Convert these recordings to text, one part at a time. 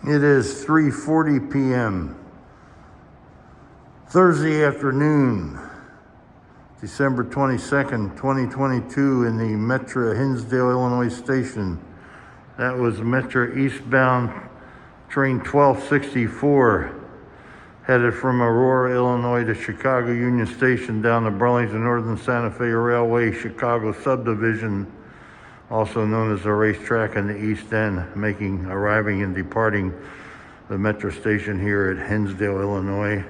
It is 3:40 p.m. Thursday afternoon, December 22nd, 2022 in the Metra Hinsdale, Illinois station. That was Metra eastbound train 1264 headed from Aurora, Illinois to Chicago Union Station down the Burlington Northern Santa Fe Railway Chicago subdivision, also known as the racetrack in the East End, arriving and departing the Metra station here at Hinsdale, Illinois.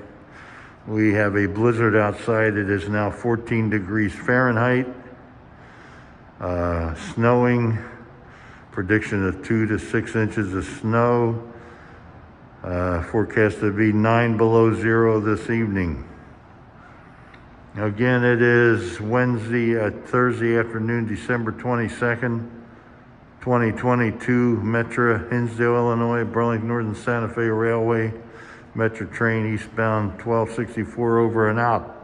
We have a blizzard outside. It is now 14 degrees Fahrenheit. Snowing, prediction of 2 to 6 inches of snow. Forecast to be 9 below zero this evening. Again, it is Thursday afternoon, December 22nd, 2022, Metra, Hinsdale, Illinois, Burlington Northern Santa Fe Railway, Metra train eastbound 1264 over and out.